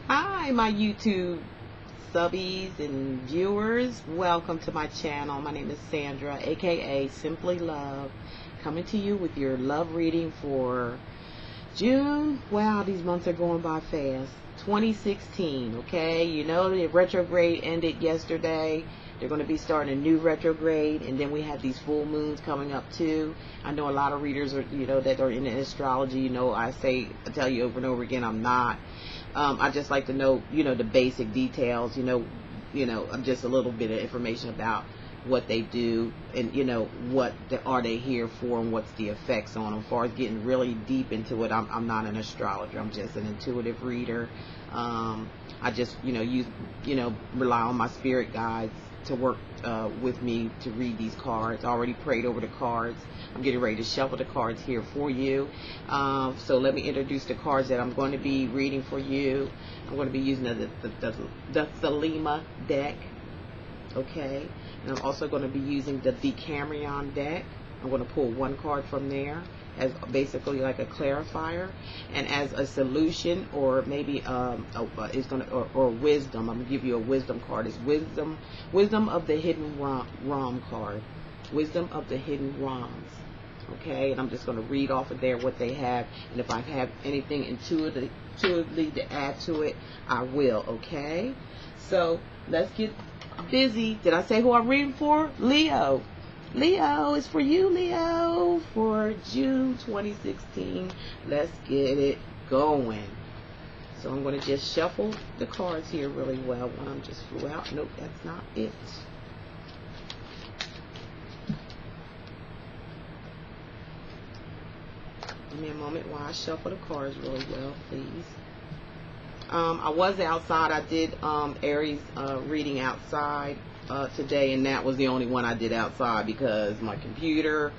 Hi, my YouTube subbies and viewers. Welcome to my channel. My name is Sandra, aka Simply Love, coming to you with your love reading for June. Wow, these months are going by fast. 2016, okay? You know the retrograde ended yesterday. They're going to be starting a new retrograde, and then we have these full moons coming up too. I know a lot of readers are, that are in astrology. I tell you over and over again, I'm not. I just like to know, the basic details. Just a little bit of information about what they do, and what are they here for, and what's the effects on them. As far as getting really deep into it, I'm not an astrologer. I'm just an intuitive reader. I just rely on my spirit guides to work with me to read these cards. I already prayed over the cards. I'm getting ready to shuffle the cards here for you. So let me introduce the cards that I'm going to be reading for you. I'm going to be using the Thelema deck. Okay, and I'm also going to be using the Decameron deck. I'm going to pull one card from there as basically like a clarifier, and as a solution, or maybe or wisdom. I'm going to give you a wisdom card. It's wisdom of the hidden Ram card, wisdom of the hidden Rams. Okay, and I'm just going to read off of there what they have, and if I have anything intuitively to add to it, I will. Okay, so let's get busy. Did I say who I'm reading for? Leo. Leo, is for you, Leo, for June 2016. Let's get it going. So I'm going to just shuffle the cards here really well. One just flew out. Nope, that's not it. Give me a moment while I shuffle the cards really well, please. I was outside. I did Aries reading outside today, and that was the only one I did outside because my computer,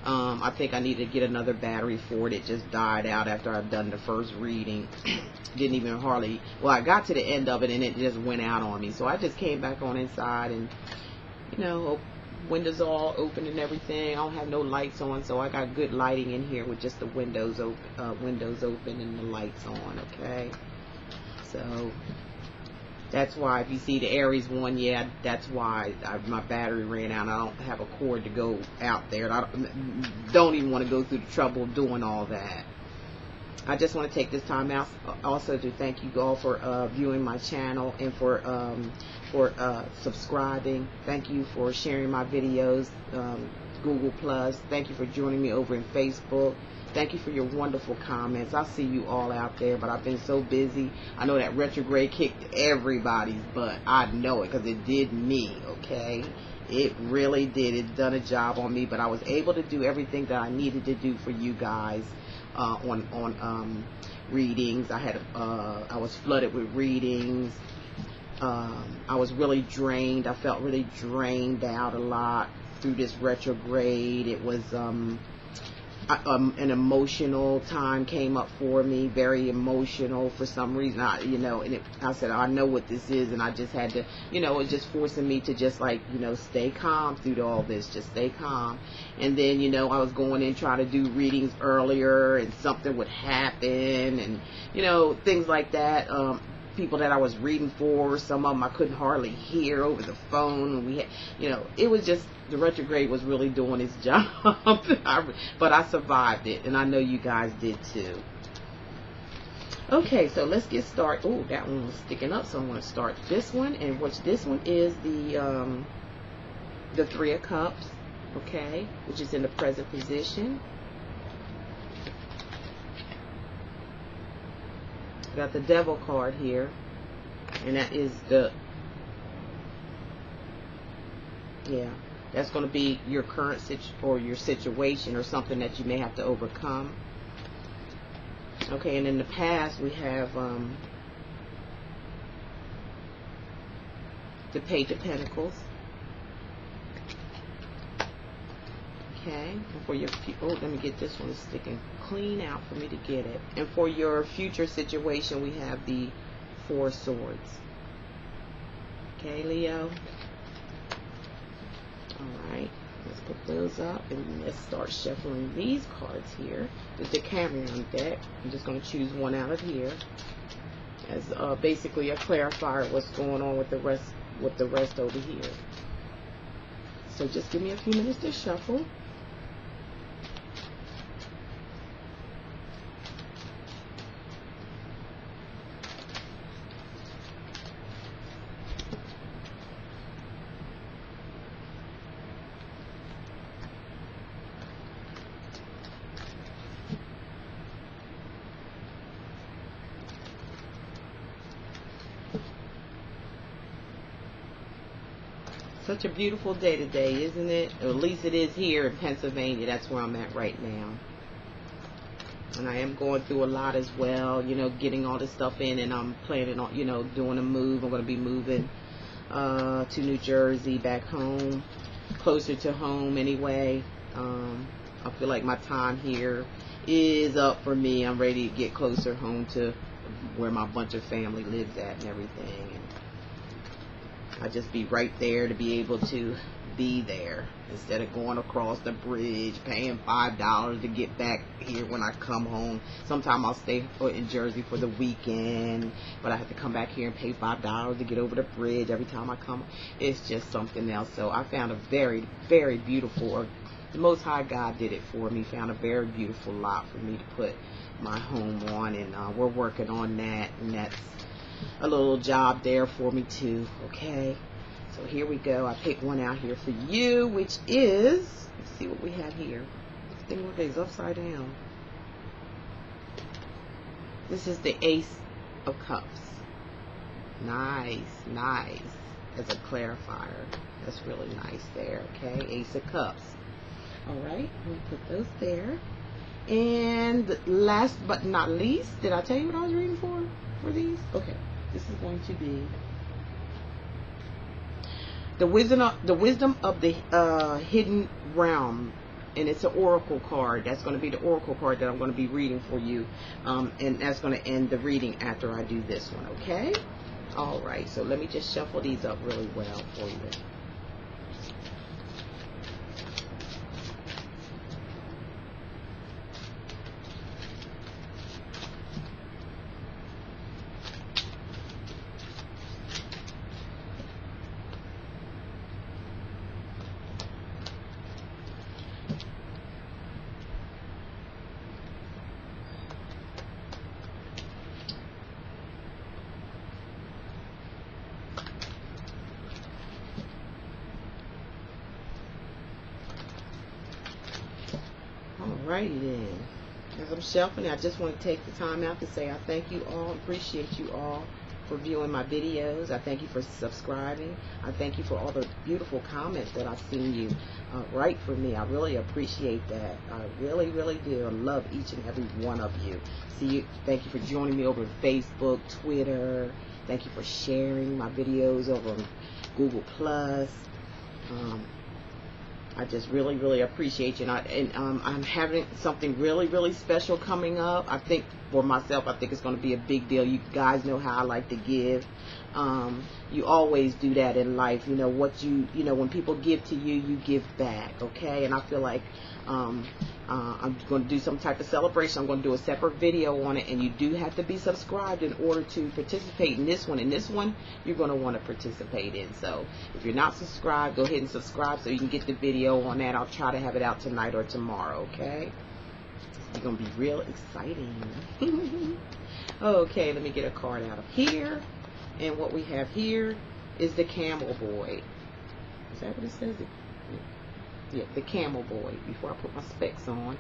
I think I needed to get another battery for it. It just died out after I'd done the first reading. Didn't even hardly, well, I got to the end of it and it just went out on me. So I just came back on inside, and windows all open and everything. I don't have no lights on, so I got good lighting in here with just the windows open and the lights on. Okay, so that's why if you see the Aries one, yeah, that's why my battery ran out. I don't have a cord to go out there. I don't even want to go through the trouble of doing all that. I just want to take this time out also to thank you all for viewing my channel, and for subscribing. Thank you for sharing my videos, Google Plus. Thank you for joining me over in Facebook. Thank you for your wonderful comments. I see you all out there, but I've been so busy. I know that retrograde kicked everybody's butt. I know it because it did me, okay? It really did. It done a job on me, but I was able to do everything that I needed to do for you guys on readings. I was flooded with readings. I was really drained. I felt really drained out a lot through this retrograde. It was an emotional time came up for me, very emotional for some reason. I said, I know what this is, and I just had to, it was just forcing me to just stay calm through all this, just stay calm. And then, I was going in trying to do readings earlier, and something would happen, and, things like that. People that I was reading for, some of them I couldn't hardly hear over the phone. We had, it was just, the retrograde was really doing its job. But I survived it, and I know you guys did too. Okay, so let's get started. Oh, that one was sticking up, so I'm going to start this one, and this one is the Three of Cups, okay, which is in the present position. Got the Devil card here, and that is that's going to be your current your situation, or something that you may have to overcome. Okay, and in the past we have the Page of Pentacles. Okay, and for your let me get this one sticking clean out for me to get it. And for your future situation, we have the Four of Swords. Okay, Leo. All right, let's put those up, and let's start shuffling these cards here. The Decameron deck. I'm just going to choose one out of here. as basically a clarifier what's going on with the rest over here. So just give me a few minutes to shuffle. Such a beautiful day today, isn't it? Or at least it is here in Pennsylvania. That's where I'm at right now. And I am going through a lot as well, you know, getting all this stuff in, and I'm planning on, you know, doing a move. I'm going to be moving to New Jersey, back home, closer to home anyway. I feel like my time here is up for me. I'm ready to get closer home to where my bunch of family lives at and everything. And I just be right there to be able to be there instead of going across the bridge, paying $5 to get back here when I come home. Sometimes I'll stay in Jersey for the weekend, but I have to come back here and pay $5 to get over the bridge every time I come. It's just something else. So I found a very, very beautiful, or the Most High God did it for me, found a very beautiful lot for me to put my home on, and we're working on that, and that's a little job there for me too. Okay, so here we go. I picked one out here for you, which is, let's see what we have here. This thing is upside down. This is the Ace of Cups. Nice, nice. As a clarifier, that's really nice there. Okay, Ace of Cups. All right, I'm gonna put those there. And last but not least, did I tell you what I was reading for these? Okay. This is going to be the wisdom of the hidden realm, and it's an oracle card. That's going to be the oracle card that I'm going to be reading for you, and that's going to end the reading after I do this one. Okay. All right. So let me just shuffle these up really well for you. Alrighty then. As I'm shuffling, I just want to take the time out to say I thank you all, appreciate you all for viewing my videos. I thank you for subscribing. I thank you for all the beautiful comments that I've seen you write for me. I really appreciate that. I really, really do. I love each and every one of you. Thank you for joining me over Facebook, Twitter. Thank you for sharing my videos over on Google Plus. I just really, really appreciate you. And I'm having something really, really special coming up. I think for myself, I think it's going to be a big deal. You guys know how I like to give. You always do that in life. You know, when people give to you, you give back. Okay? And I feel like I'm going to do some type of celebration. I'm going to do a separate video on it, and you do have to be subscribed in order to participate in this one. And this one, you're going to want to participate in. So if you're not subscribed, go ahead and subscribe so you can get the video on that. I'll try to have it out tonight or tomorrow. Okay? It's going to be real exciting. Okay, let me get a card out of here. And what we have here is the Camel Boy. Is that what it says? Yeah, the Camel Boy, before I put my specs on.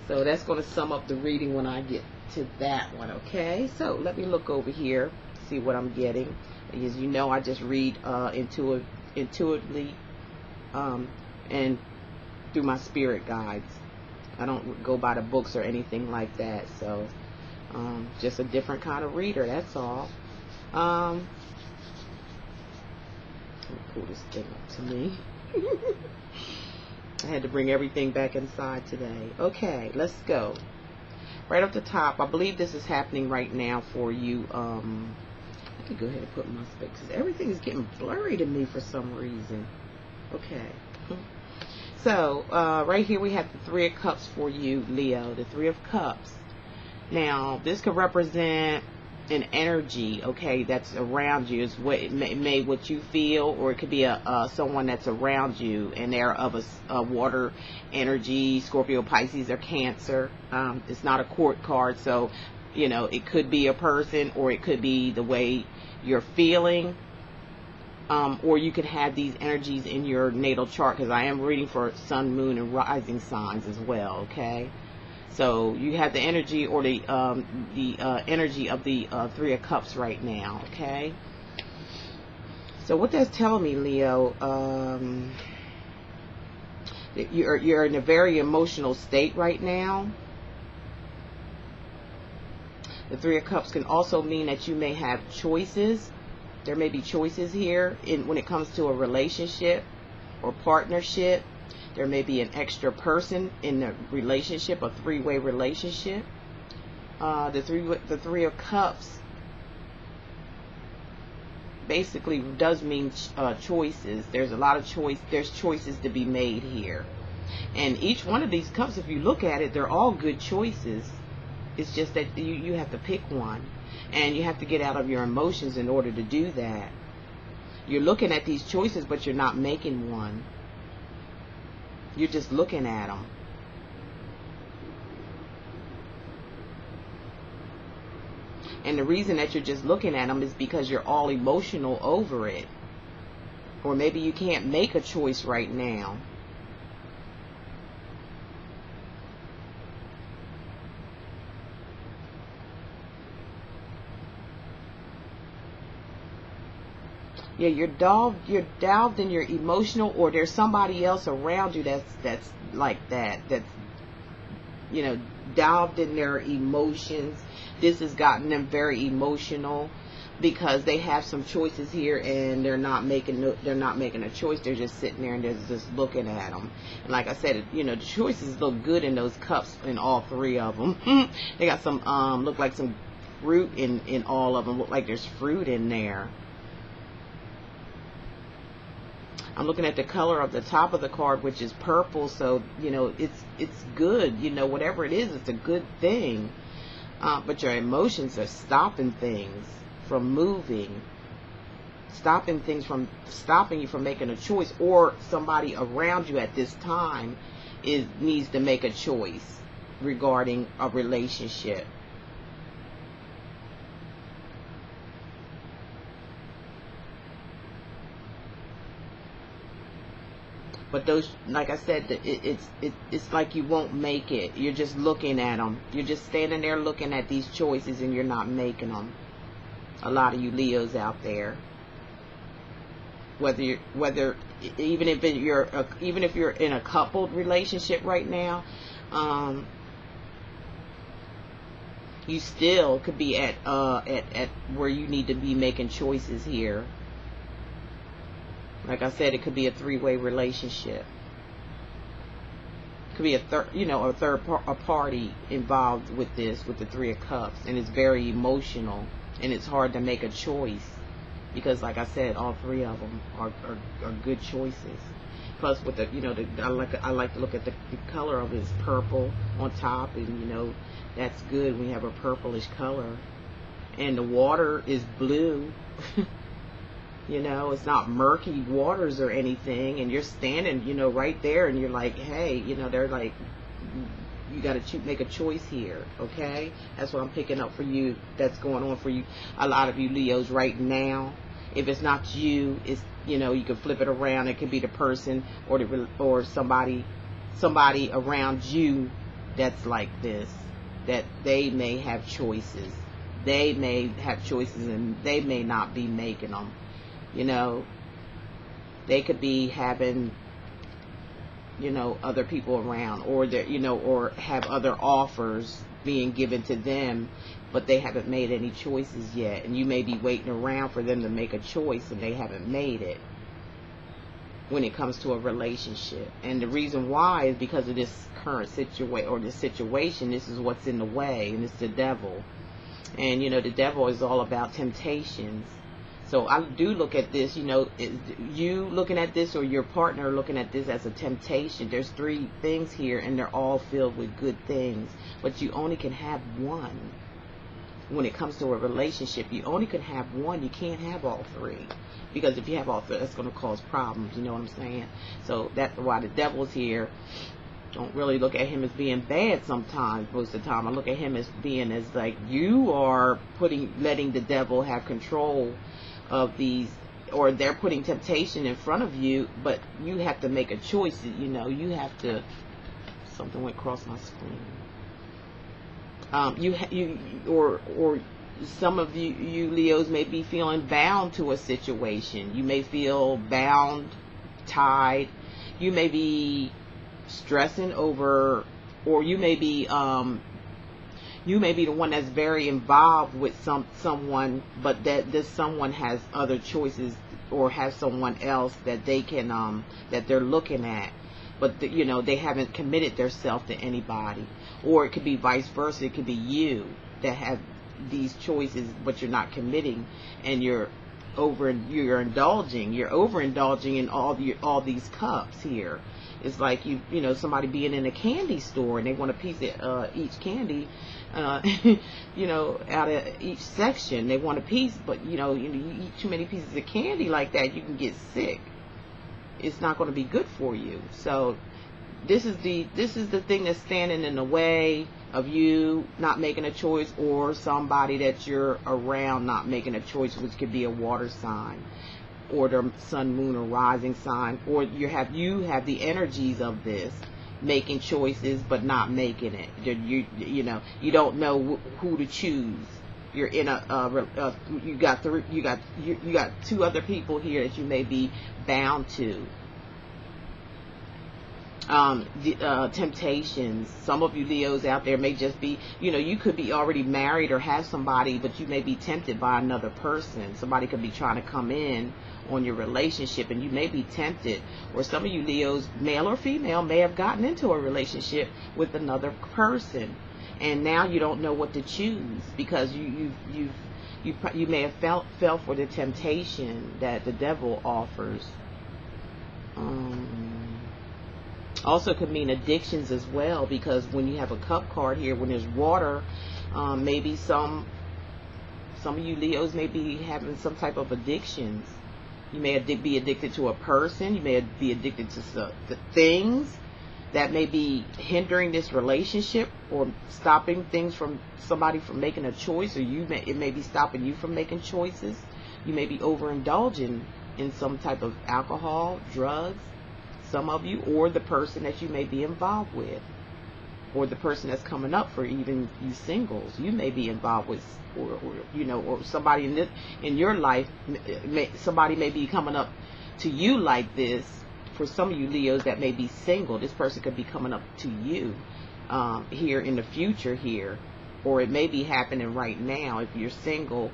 So that's going to sum up the reading when I get to that one, okay? So let me look over here, see what I'm getting. As you know, I just read intuitively and through my spirit guides. I don't go by the books or anything like that. So just a different kind of reader, that's all. Let me pull this thing up to me. I had to bring everything back inside today. Okay, let's go. Right up the top, I believe this is happening right now for you. I can go ahead and put my specs. Everything is getting blurry to me for some reason. Okay. So, right here we have the Three of Cups for you, Leo. The Three of Cups. Now, this could represent an energy, okay, that's around you. Is what it may what you feel, or it could be someone that's around you, and they're of a water energy, Scorpio, Pisces, or Cancer. It's not a court card, so it could be a person, or it could be the way you're feeling. Or you could have these energies in your natal chart, because I am reading for sun, moon, and rising signs as well, okay? So you have the energy, or the energy of the Three of Cups right now, okay? So what that's telling me, Leo, you're in a very emotional state right now. The Three of Cups can also mean that you may have choices. There may be choices here when it comes to a relationship or partnership. There may be an extra person in the relationship, a three-way relationship. The Three of Cups basically does mean choices. There's a lot of choice. There's choices to be made here. And each one of these cups, if you look at it, they're all good choices. It's just that you have to pick one. And you have to get out of your emotions in order to do that. You're looking at these choices, but you're not making one. You're just looking at them. And the reason that you're just looking at them is because you're all emotional over it. Or maybe you can't make a choice right now. Yeah, you're delved in your emotional, or there's somebody else around you that's like that, that's delved in their emotions. This has gotten them very emotional because they have some choices here, and they're not making a choice. They're just sitting there and they're just looking at them. And like I said, the choices look good in those cups, in all three of them. They got some look like some fruit in all of them. Look like there's fruit in there. I'm looking at the color of the top of the card, which is purple. So, it's good. Whatever it is, it's a good thing. But your emotions are stopping things from moving. Stopping you from making a choice. Or somebody around you at this time needs to make a choice regarding a relationship. But those, like I said, it's like you won't make it. You're just looking at them. You're just standing there looking at these choices, and you're not making them. A lot of you Leos out there. Even if you're in a coupled relationship right now, you still could be at where you need to be making choices here. Like I said, it could be a three-way relationship. It could be a party involved with this, with the Three of Cups, and it's very emotional, and it's hard to make a choice because, like I said, all three of them are good choices. Plus, with I like to look at the color of it. It's purple on top, and that's good when you have a purplish color, and the water is blue. It's not murky waters or anything, and you're standing, right there, and you're like, hey, they're like, you got to make a choice here, okay? That's what I'm picking up for you. That's going on for you, a lot of you Leos right now. If it's not you, it's, you can flip it around. It could be the person or somebody around you that's like this, that they may have choices. They may have choices, and they may not be making them. They could be having, other people around, or or have other offers being given to them, but they haven't made any choices yet. And you may be waiting around for them to make a choice, and they haven't made it when it comes to a relationship. And the reason why is because of this current situation. This is what's in the way, and it's the devil. And the devil is all about temptations. So I do look at this, you know, you looking at this or your partner looking at this as a temptation. There's 3 things here, and they're all filled with good things. But you only can have one. When it comes to a relationship, you only can have one. You can't have all 3. Because if you have all 3, that's going to cause problems. You know what I'm saying? So that's why the devil's here. Don't really look at him as being bad sometimes. Most of the time I look at him as being as like you are letting the devil have control of these, or they're putting temptation in front of you, but you have to make a choice. You know, you have to, something went across my screen. Or some of you Leos may be feeling bound to a situation. You may feel bound, tied. You may be stressing over, or you may be the one that's very involved with someone, but that this someone has other choices, or has someone else that they can that they're looking at, but you know, they haven't committed themselves to anybody. Or it could be vice versa. It could be you that have these choices, but you're not committing, and you're overindulging in all these cups here. It's like you know, somebody being in a candy store and they want a piece of each candy, you know, out of each section. They want a piece, but you know, you eat too many pieces of candy like that, you can get sick. It's not going to be good for you. So this is the thing that's standing in the way of you not making a choice, or somebody that you're around not making a choice, which could be a water sign, or the sun, moon, or rising sign, or you have the energies of this, making choices but not making it. You know, you don't know who to choose. You're in you got 2 other people here that you may be bound to. Temptations. Some of you Leos out there may just be, you know, you could be already married or have somebody, but you may be tempted by another person. Somebody could be trying to come in on your relationship, and you may be tempted. Or some of you Leos, male or female, may have gotten into a relationship with another person, and now you don't know what to choose, because you may have fell for the temptation that the devil offers. Also could mean addictions as well, because when you have a cup card here, when there's water, maybe some of you Leos may be having some type of addictions. You may be addicted to a person. You may be addicted to things that may be hindering this relationship, or stopping somebody from making a choice, or it may be stopping you from making choices. You may be overindulging in some type of alcohol, drugs, some of you, or the person that you may be involved with, or the person that's coming up for even you singles. You may be involved with, or you know, or somebody in your life, somebody may be coming up to you like this. For some of you Leos that may be single, this person could be coming up to you here in the future here, or it may be happening right now if you're single.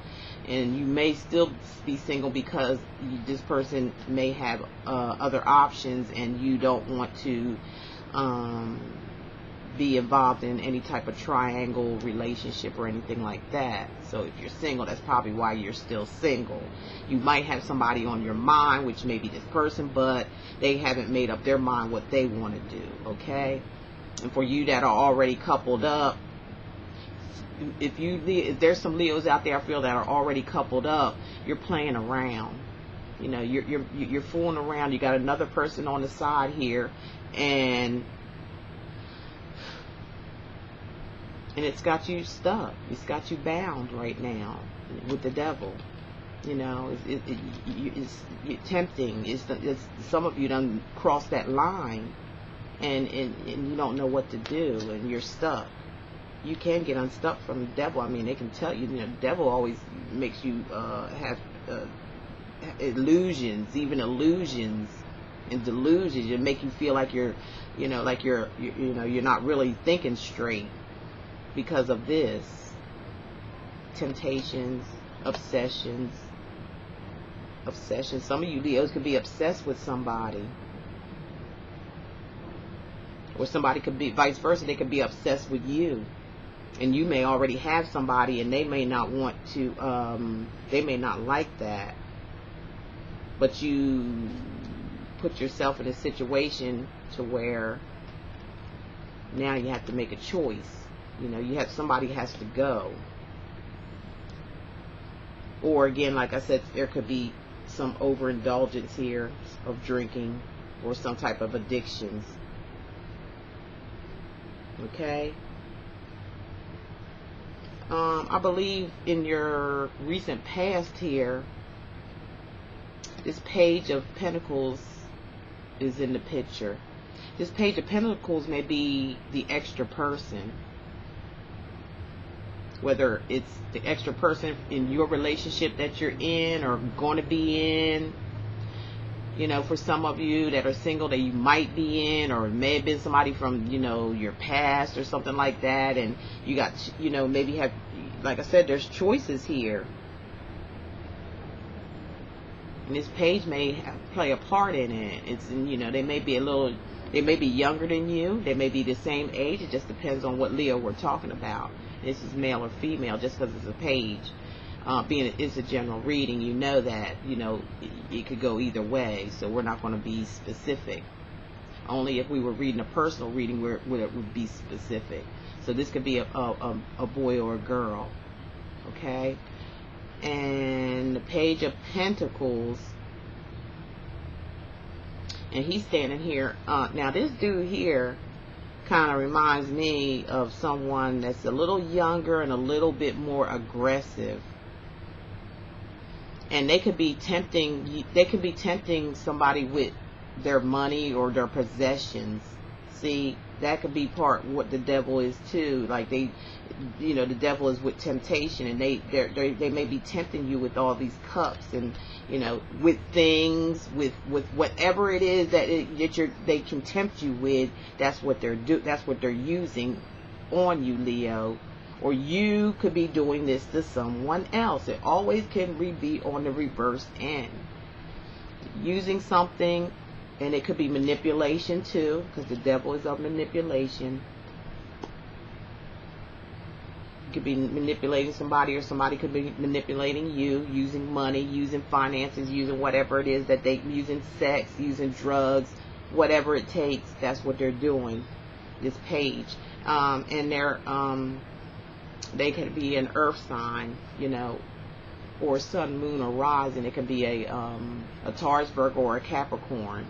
And you may still be single because this person may have other options, and you don't want to be involved in any type of triangle relationship or anything like that. So if you're single, that's probably why you're still single. You might have somebody on your mind, which may be this person, but they haven't made up their mind what they want to do, okay? And for you that are already coupled up, if there's some Leos out there, I feel, that are already coupled up, you're playing around. You know, you're fooling around. You got another person on the side here, and it's got you stuck. It's got you bound right now with the devil. You know, it's tempting. It's some of you done crossed that line, and you don't know what to do, and you're stuck. You can get unstuck from the devil. I mean, they can tell you, the devil always makes you have illusions, even illusions and delusions, and make you feel like you're not really thinking straight because of this. Temptations, obsessions. Some of you Leos could be obsessed with somebody. Or somebody could be, vice versa, they could be obsessed with you. And you may already have somebody, and they may not want to, they may not like that. but you put yourself in a situation to where now you have to make a choice. You know, you have somebody has to go. Or again, like I said, there could be some overindulgence here of drinking or some type of addictions. Okay. I believe in your recent past here, this Page of Pentacles is in the picture. This Page of Pentacles may be the extra person. Whether it's the extra person in your relationship that you're in or going to be in. You know, for some of you that are single that you might be in, or it may have been somebody from, you know, your past or something like that, and you got, you know, maybe have, like I said, there's choices here. And this page may play a part in it. It's, you know, they may be younger than you. They may be the same age. It just depends on what Leo we're talking about. This is male or female, just because it's a page. Being it's a general reading, you know that, you know, it could go either way. So we're not going to be specific. Only if we were reading a personal reading where it would be specific. So this could be a boy or a girl. Okay. And the Page of Pentacles, and he's standing here. Now this dude here kind of reminds me of someone that's a little younger and a little bit more aggressive, and they could be tempting somebody with their money or their possessions. See, that could be part what the devil is too. Like they, you know, the devil is with temptation, and they may be tempting you with all these cups, and, you know, with things, with whatever it is they can tempt you with. That's what they're using on you, Leo. Or you could be doing this to someone else. It always can be on the reverse end. Using something. And it could be manipulation too, because the devil is of manipulation. You could be manipulating somebody, or somebody could be manipulating you, using money, using finances, using whatever it is that they, using sex, using drugs, whatever it takes. That's what they're doing. This page, and they could be an earth sign, you know, or sun, moon, or rising. It could be a Taurus, Virgo, or a Capricorn.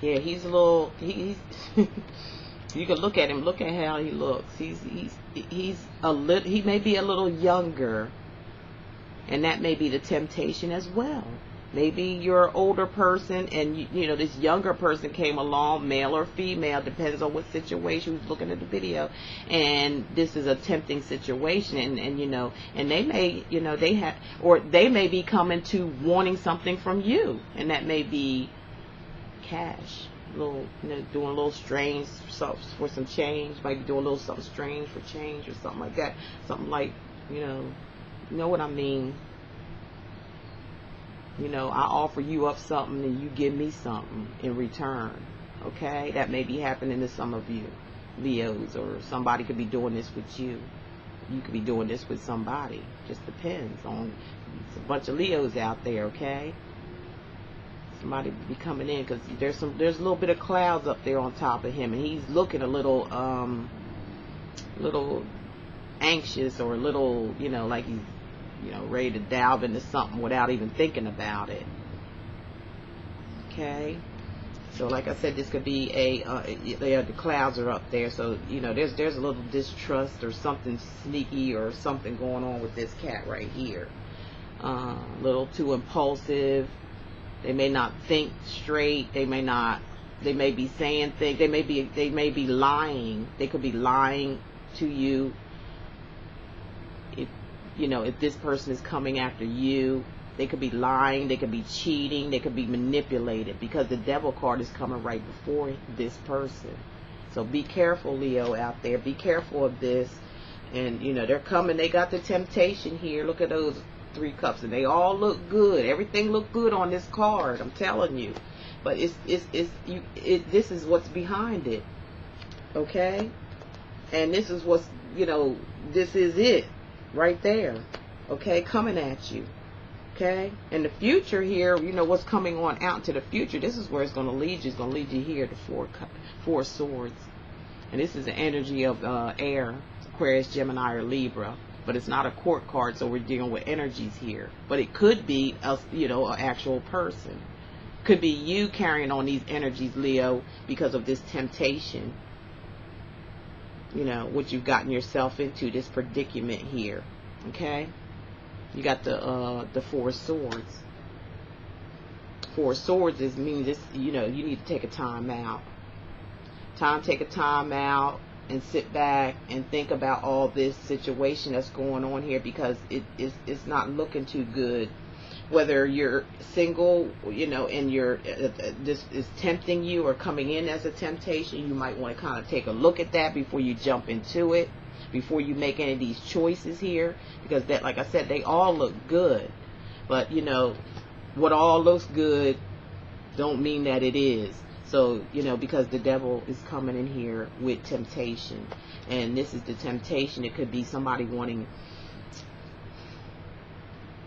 Yeah, he's a little. He's. You can look at him. Look at how he looks. He's a little. He may be a little younger, and that may be the temptation as well. Maybe you're an older person, and you know this younger person came along, male or female, depends on what situation. Who's looking at the video, and this is a tempting situation, and you know, and they may, you know, they may be coming to wanting something from you, and that may be cash, little, you know, doing a little strange for some change. Might be doing a little something strange for change or something like that. Something like, you know what I mean. You know, I offer you up something and you give me something in return. Okay, that may be happening to some of you Leos, or somebody could be doing this with you. You could be doing this with somebody. Just depends on. It's a bunch of Leos out there. Okay. Somebody be coming in, because there's a little bit of clouds up there on top of him, and he's looking a little anxious, or a little, you know, like he's, you know, ready to delve into something without even thinking about it. Okay, so like I said, this could be the clouds are up there, so you know there's a little distrust or something sneaky or something going on with this cat right here. A little too impulsive. They may not think straight. They may be saying things. They may be lying. They could be lying to you. If, you know, if this person is coming after you, they could be lying. They could be cheating. They could be manipulated, because the devil card is coming right before this person. So be careful, Leo, out there. Be careful of this. And, you know, they're coming. They got the temptation here. Look at those 3 cups, and they all look good. Everything look good on this card, I'm telling you. But this is what's behind it. Okay? And this is what's, you know, this is it right there. okay, coming at you. Okay, in the future here, you know what's coming on out into the future. This is where it's going to lead you. It's going to lead you here to four swords, and this is the energy of air, Aquarius, Gemini, or Libra. But it's not a court card, so we're dealing with energies here. But it could be a, you know, an actual person. Could be you carrying on these energies, Leo, because of this temptation. You know what you've gotten yourself into, this predicament here. Okay. You got the Four Swords. Four Swords means this, you know, you need to take a time out. Take a time out and sit back and think about all this situation that's going on here, because it's not looking too good. Whether you're single, you know, and you're this is tempting you or coming in as a temptation, you might want to kind of take a look at that before you jump into it. Before you make any of these choices here, because that, like I said, they all look good, but you know what all looks good don't mean that it is. So you know, because the devil is coming in here with temptation, and this is the temptation. It could be somebody wanting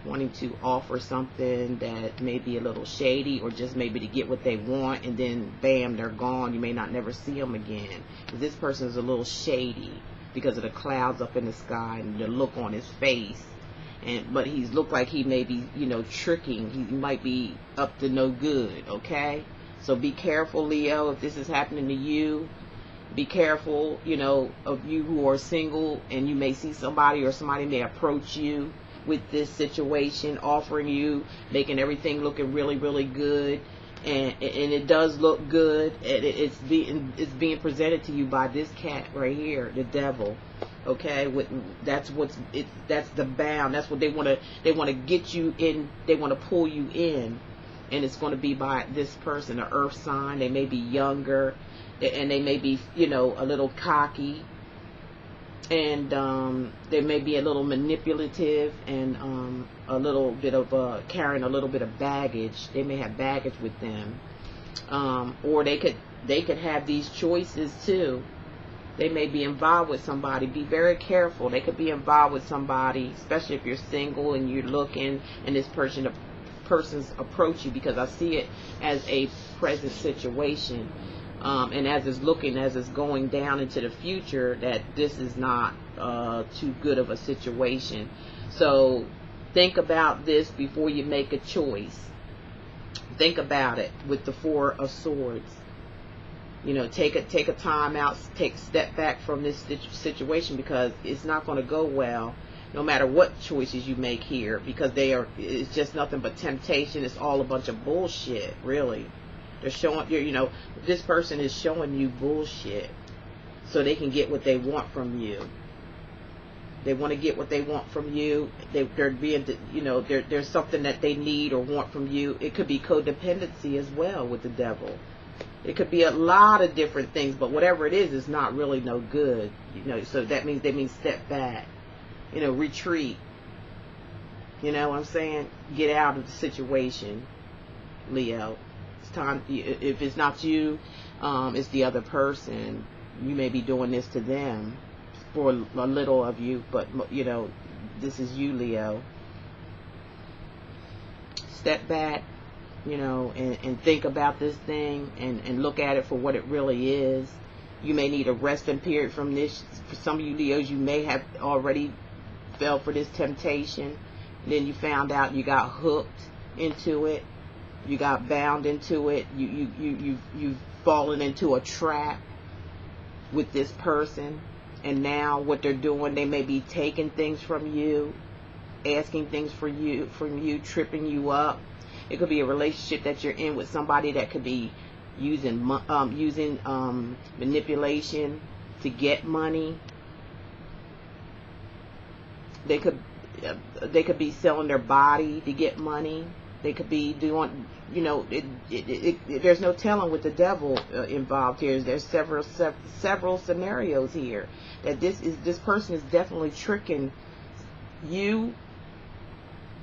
to offer something that may be a little shady, or just maybe to get what they want, and then bam, they're gone. You may not never see them again, because this person is a little shady because of the clouds up in the sky and the look on his face. But he's looked like he may be, you know, tricking. He might be up to no good. Okay, so be careful, Leo. If this is happening to you, be careful, you know, of you who are single, and you may see somebody, or somebody may approach you with this situation, offering you, making everything looking really, really good. And it does look good, and it's being presented to you by this cat right here, the devil. Okay, that's the bound. That's what they want to get you in. They want to pull you in, and it's going to be by this person, an earth sign. They may be younger, and they may be, you know, a little cocky, and they may be a little manipulative, and a little bit of carrying a little bit of baggage. They may have baggage with them, or they could have these choices too. They may be involved with somebody. Be very careful. They could be involved with somebody, especially if you're single and you're looking, and this person's approach you, because I see it as a present situation. And as it's going down into the future, that this is not too good of a situation. So think about this before you make a choice. Think about it with the Four of Swords. You know, take a time out, take a step back from this situation, because it's not going to go well, no matter what choices you make here, because it's just nothing but temptation. It's all a bunch of bullshit, really. They're showing you, you know, this person is showing you bullshit so they can get what they want from you. They want to get what they want from you. They're being, you know, there's something that they need or want from you. It could be codependency as well with the devil. It could be a lot of different things, but whatever it is not really no good. You know, so that means step back. You know, retreat. You know what I'm saying? Get out of the situation, Leo. Time, if it's not you, it's the other person. You may be doing this to them, for a little of you, but you know, this is you, Leo. Step back, you know, and think about this thing, and look at it for what it really is. You may need a resting period from this. For some of you Leos, you may have already fell for this temptation, and then you found out you got hooked into it. You got bound into it. You've fallen into a trap with this person, and now what they're doing, they may be taking things from you, asking things from you, tripping you up. It could be a relationship that you're in with somebody that could be using manipulation to get money. They could be selling their body to get money. They could be doing, you know, there's no telling with the devil involved here. There's several scenarios here that this person is definitely tricking you,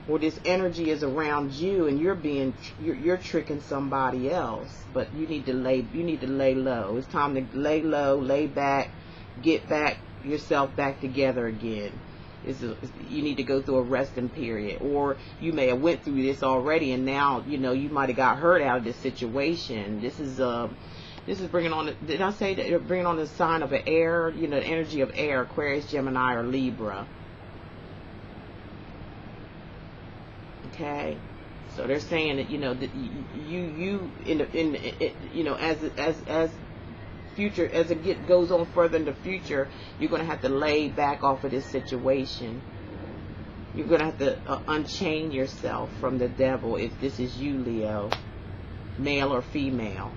or this energy is around you, and you're tricking somebody else. But you need to lay low. It's time to lay low, lay back, get yourself back together again. You need to go through a resting period, or you may have went through this already, and now you might have got hurt out of this situation. This is bringing on. Did I say that you're bringing on the sign of an air? The energy of air, Aquarius, Gemini, or Libra. Okay, so they're saying that that as future, as it goes on further in the future, you're going to have to lay back off of this situation. You're going to have to unchain yourself from the devil if this is you, Leo, male or female.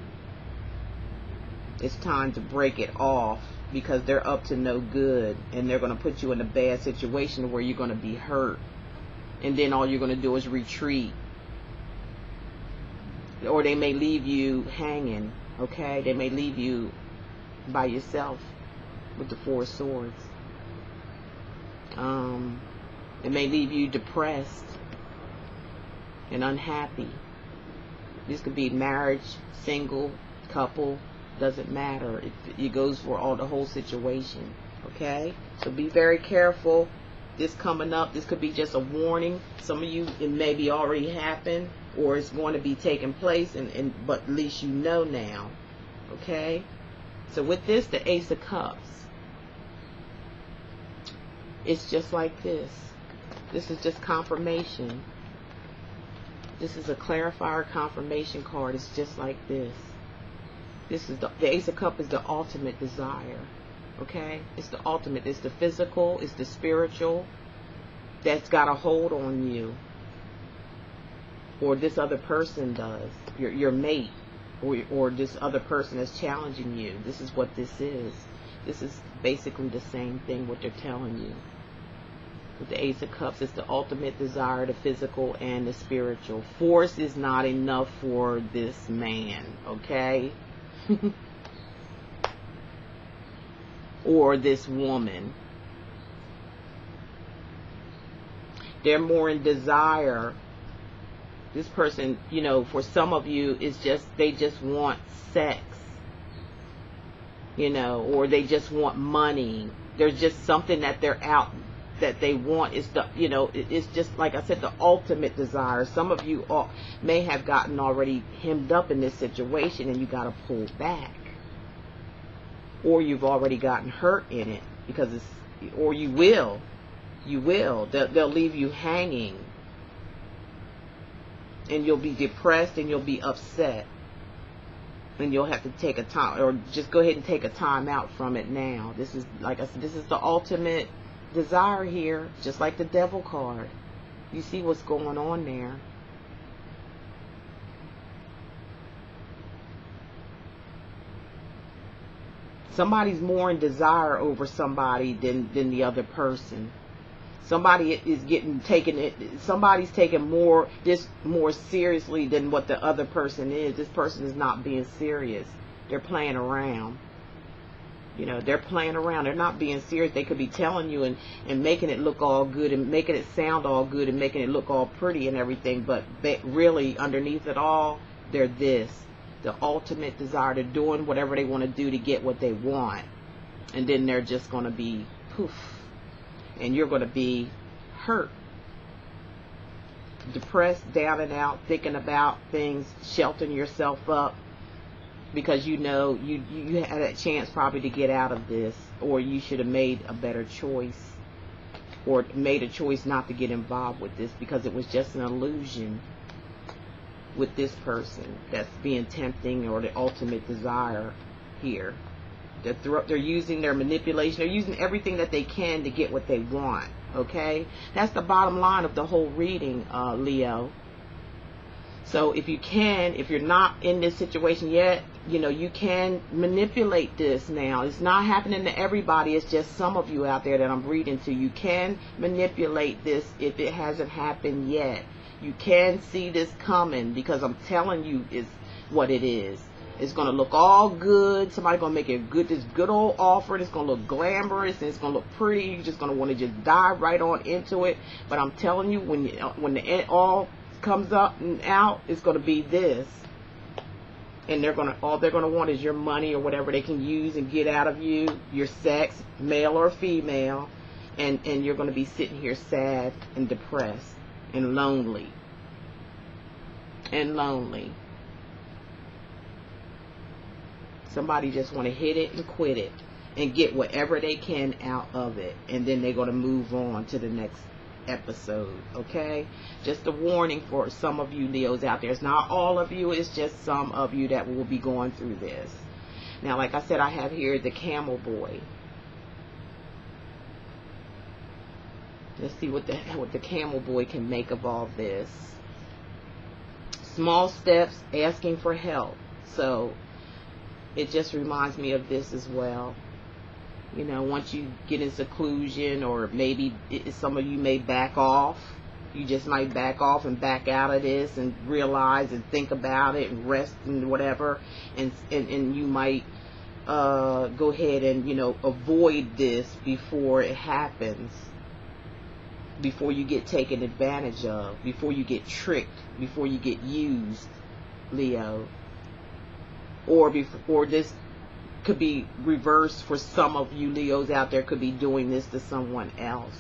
It's time to break it off, because they're up to no good, and they're going to put you in a bad situation where you're going to be hurt, and then all you're going to do is retreat, or they may leave you hanging. Okay, they may leave you by yourself with the Four of Swords. It may leave you depressed and unhappy. This could be marriage, single, couple, doesn't matter. It goes for the whole situation. Okay, so be very careful. This coming up, this could be just a warning. Some of you, it may be already happened, or it's going to be taking place, but at least you know now. Okay, so with this, the Ace of Cups, it's just like this. This is just confirmation. This is a clarifier confirmation card. It's just like this. This is the Ace of Cups is the ultimate desire. Okay, it's the ultimate. It's the physical. It's the spiritual that's got a hold on you, or this other person does. Your mate, or this other person is challenging you. This is what this is. This is basically the same thing what they're telling you. With the Ace of Cups, it's the ultimate desire, the physical and the spiritual. Force is not enough for this man, okay? Or this woman. They're more in desire. This person, for some of you, is they just want sex, or they just want money. There's just something that they're out that they want. Is it's just like I said, the ultimate desire. Some of you may have gotten already hemmed up in this situation, and you got to pull back, or you've already gotten hurt in it, because or you will. They'll leave you hanging. And you'll be depressed, and you'll be upset, and you'll have to take a time, or just go ahead and take a time out from it now. This is, like I said, this is the ultimate desire here, just like the Devil card. You see what's going on there. Somebody's more in desire over somebody than the other person. Somebody is somebody's taking this more seriously than what the other person is. This person is not being serious. They're playing around. They're playing around. They're not being serious. They could be telling you and making it look all good, and making it sound all good, and making it look all pretty and everything. But really, underneath it all, they're the ultimate desire. They're doing whatever they want to do to get what they want. And then they're just going to be poof. And you're going to be hurt, depressed, down and out, thinking about things, sheltering yourself up, because you had a chance probably to get out of this, or you should have made a better choice, or made a choice not to get involved with this, because it was just an illusion with this person that's being tempting, or the ultimate desire here. They're using their manipulation. They're using everything that they can to get what they want. Okay? That's the bottom line of the whole reading, Leo. So if you're not in this situation yet, you can manipulate this now. It's not happening to everybody. It's just some of you out there that I'm reading to. You can manipulate this if it hasn't happened yet. You can see this coming, because I'm telling you is what it is. It's going to look all good. Somebody's going to make this good old offer. It's going to look glamorous, and it's going to look pretty. You're just going to want to just dive right on into it. But I'm telling you, when the all comes up and out, it's going to be this. And all they're going to want is your money, or whatever they can use and get out of you, your sex, male or female. and you're going to be sitting here sad and depressed and lonely. Somebody just want to hit it and quit it and get whatever they can out of it, and then they're going to move on to the next episode. Okay, just a warning for some of you Leos out there. It's not all of you, it's just some of you that will be going through this. Now, like I said, I have here the camel boy. Let's see what the camel boy can make of all this. Small steps, asking for help. So it just reminds me of this as well. You know, once you get in seclusion, or maybe some of you may back off. You just might back off and back out of this and realize and think about it and rest and whatever. And you might go ahead and, you know, avoid this before it happens. Before you get taken advantage of. Before you get tricked. Before you get used, Leo. Or this could be reversed for some of you Leos out there, could be doing this to someone else.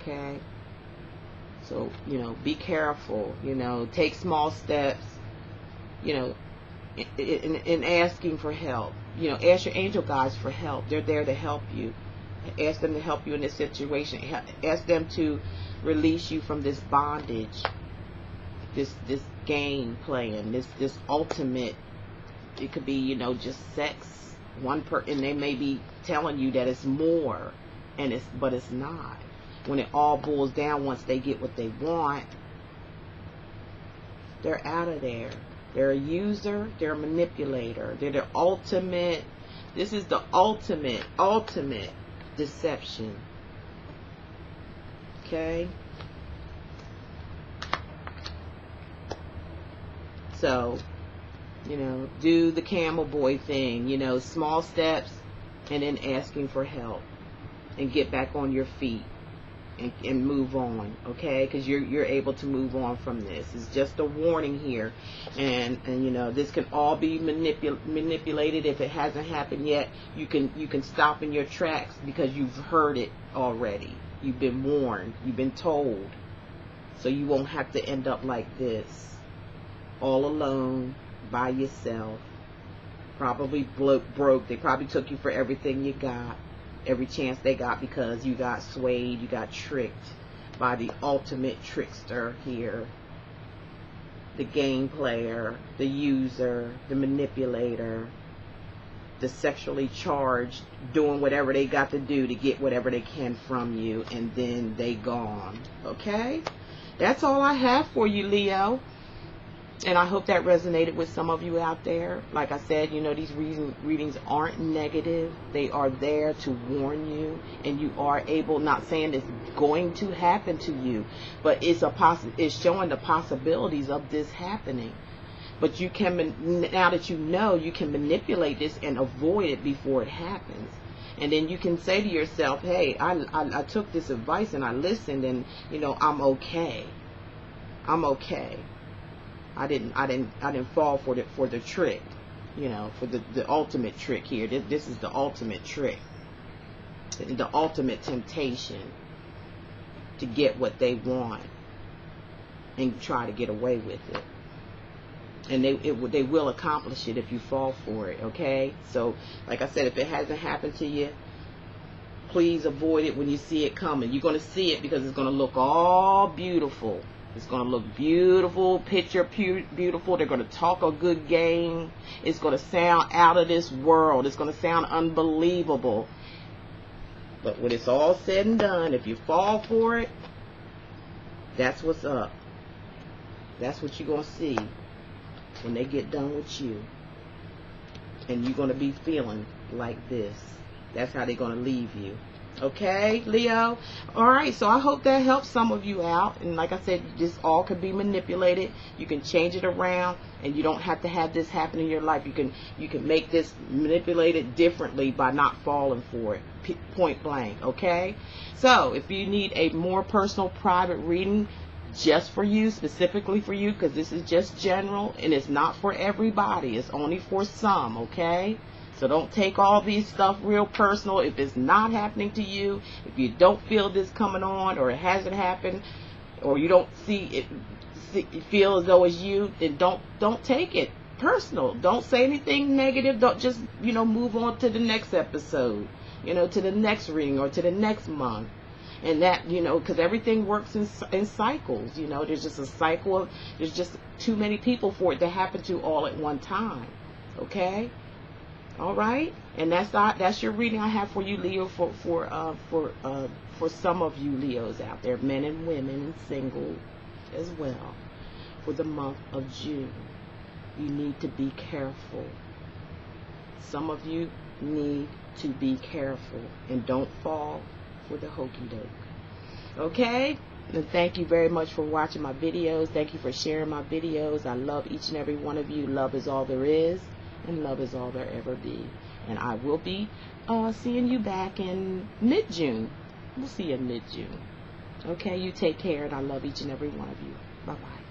Okay? So, you know, be careful. You know, take small steps, you know, in asking for help. You know, ask your angel guides for help. They're there to help you. Ask them to help you in this situation. Ask them to release you from this bondage, this game playing, this ultimate. It could be, you know, just sex. And they may be telling you that it's more, but it's not. When it all boils down, once they get what they want, they're out of there. They're a user. They're a manipulator. They're the ultimate. This is the ultimate deception. Okay? So, you know, do the camel boy thing. You know, small steps and then asking for help. And get back on your feet. And move on, okay? Because you're able to move on from this. It's just a warning here, and you know, this can all be manipulated. If it hasn't happened yet, you can stop in your tracks because you've heard it already. You've been warned. You've been told, so you won't have to end up like this, all alone by yourself. Probably broke. They probably took you for everything you got. Every chance they got, because you got swayed, you got tricked by the ultimate trickster here. The game player, the user, the manipulator, the sexually charged, doing whatever they got to do to get whatever they can from you, and then they gone. Okay? That's all I have for you, Leo. And I hope that resonated with some of you out there. Like I said, you know, these readings aren't negative. They are there to warn you. And you are able, not saying it's going to happen to you, but it's showing the possibilities of this happening. But you can, now that you know, you can manipulate this and avoid it before it happens. And then you can say to yourself, hey, I took this advice and I listened, and, you know, I'm okay. I'm okay. I didn't fall for the trick, you know, for the ultimate trick here. This is the ultimate trick, the ultimate temptation to get what they want and try to get away with it. And they will accomplish it if you fall for it. Okay, so like I said, if it hasn't happened to you, please avoid it when you see it coming. You're going to see it because it's going to look all beautiful. It's going to look beautiful, picture beautiful. They're going to talk a good game. It's going to sound out of this world. It's going to sound unbelievable. But when it's all said and done, if you fall for it, that's what's up. That's what you're going to see when they get done with you. And you're going to be feeling like this. That's how they're going to leave you. Okay, Leo? Alright, so I hope that helps some of you out. And like I said, this all can be manipulated. You can change it around, and you don't have to have this happen in your life. You can make this manipulated differently by not falling for it. Point blank, okay? So, if you need a more personal, private reading just for you, specifically for you, because this is just general, and it's not for everybody. It's only for some, okay? So don't take all these stuff real personal. If it's not happening to you, if you don't feel this coming on, or it hasn't happened, or you don't feel as though it's you, then don't take it personal. Don't say anything negative. Don't just, move on to the next episode, to the next reading, or to the next month. And that, because everything works in cycles. There's just a cycle of, there's just too many people for it to happen to all at one time. Okay? All right? And that's your reading I have for you, Leo, for some of you Leos out there, men and women and single as well, for the month of June. You need to be careful. Some of you need to be careful and don't fall for the hokey doke. Okay? And thank you very much for watching my videos. Thank you for sharing my videos. I love each and every one of you. Love is all there is, and love is all there ever be. And I will be seeing you back in mid-June. We'll see you in mid-June. Okay? You take care, and I love each and every one of you. Bye-bye.